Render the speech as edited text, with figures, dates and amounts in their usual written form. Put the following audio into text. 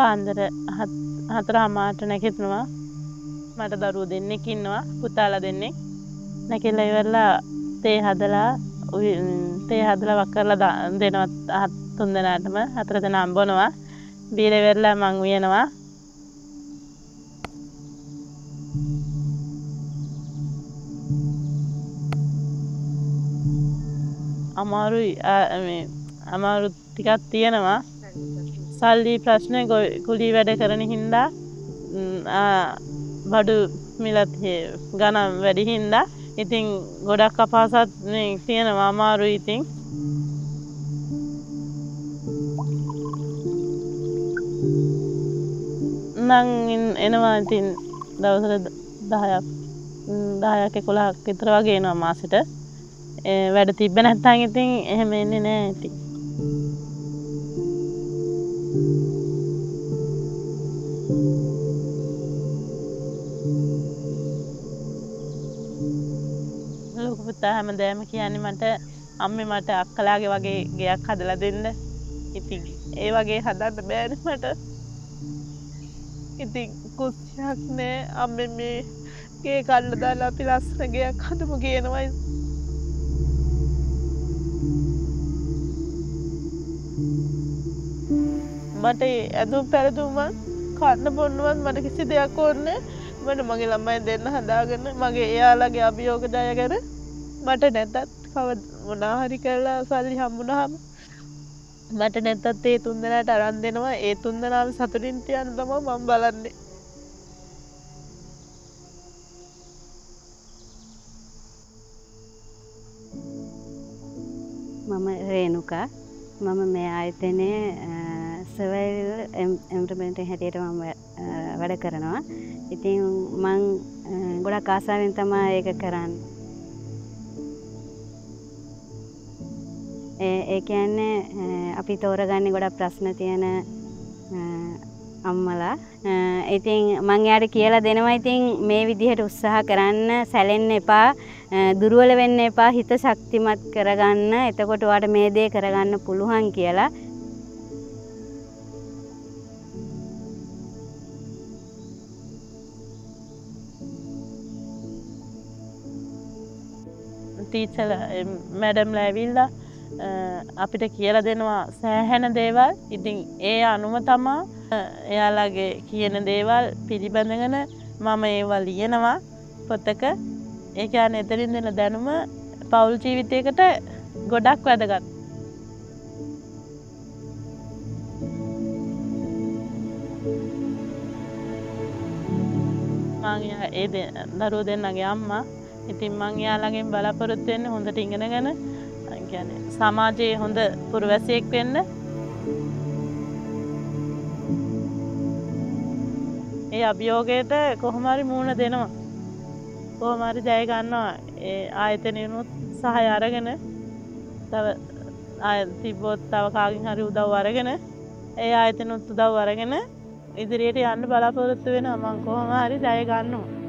පාන්දර 4:00ට නැගිටිනවා. මට දරුවෝ දෙන්නෙක් ඉන්නවා. පුතාලා දෙන්නෙක්. නැගිටලා ඉවරලා තේ හදලා වක් කරලා දෙනවා 3 දෙනාටම. 4 දෙනාම බොනවා. බීලා ඉවරලා මං උයනවා. අමාරු ටිකක් තියෙනවා. සල්ලි ප්‍රශ්න කුලී වැඩ කරන හින්දා බඩු මිලත් ගණන් වැඩි හින්දා ඉතින් ගොඩක් අපහසුත් තියෙනවා අමාරුයි ඉතින්. මං එනවා ඉතින් දවසට 10ක් 11ක් විතර වගේ එනවා මාසෙට. වැඩ තිබ්බ නැත්නම් ඉතින් එහෙම එන්නේ නෑ ඉතින්. ලොකු පුතා හැමදාම කියන්නේ මට අම්මේ මට අක්කලාගේ වගේ ගෙයක් හදලා දෙන්න. ඉතින් ඒ වගේ හදන්න බෑනේ මට. ඉතින් කුස්සියක් නෑ අම්මේ මේ ගේ කල්ල දාලා අපි ලස්සන ගෙයක් හදමු කියනවා. මට ඇඳුම් පැළඳුම් කන්න බොන්නවත් මට කිසි දෙයක් ඕනේ මට මගේ ළමයි දෙන්න හදාගෙන මගේ එයාලගේ අභියෝග දායගෙන මට නැතත් මොනවා හරි කරලා සල්ලි හම්බුනහම මට නැතත් ඒ 3 දෙනාට අරන් දෙනවා. ඒ 3 දෙනාම සතුටින් තියන්න තමයි මම බලන්නේ. මම රේණුකා. මම මේ ආයතනයේ සර්වයිවල් එම්ප්ලොයිමන්ට් හැටියට මම වැඩ කරනවා. ඉතින් මං ගොඩක් ආසාවෙන් තමයි ඒක කරන්නේ. ඒ කියන්නේ අපි තෝරගන්නේ ගොඩක් ප්‍රශ්න තියෙන අම්මලා. ඉතින් මං යාට කියලා දෙනවා ඉතින් මේ විදිහට උත්සාහ කරන්න, සැලෙන්න එපා, දුර්වල වෙන්න එපා, හිත ශක්තිමත් කරගන්න. එතකොට ඔයාට මේ දේ කරගන්න පුළුවන් කියලා. ටීචර්ලා මැඩම්ලා ඇවිල්ලා අපිට කියලා දෙනවා සෑහෙන දේවල්. ඉතින් ඒ අනුව තමයි එයාලගේ කියන දේවල් පිළිබඳගෙන මම ඒවා ලියනවා පොතක. ඒ කියන්නේ එතනින් දෙන දැනුම පෞල් ජීවිතයකට ගොඩක් වැදගත්. මං ඒ දරුවෝ දෙන්නගේ අම්මා. ඉතින් මං එයාලගෙන් බලාපොරොත්තු වෙන්නේ හොඳට ඉගෙනගෙන කියන්නේ සමාජයේ හොඳ පුරවැසියෙක් වෙන්න. ඒ අභියෝගයට කොහොම හරි මුහුණ දෙනවා. කොහොම හරි ජය ගන්නවා. ඒ ආයතනෙනුත් සහාය අරගෙන තව තිබ්බොත් තව කාගෙන් හරි උදව් අරගෙන ඒ ආයතනෙනුත් උදව් අරගෙන ඉදිරියට යන්න බලාපොරොත්තු වෙනවා. මම කොහොම හරි ජය ගන්නවා.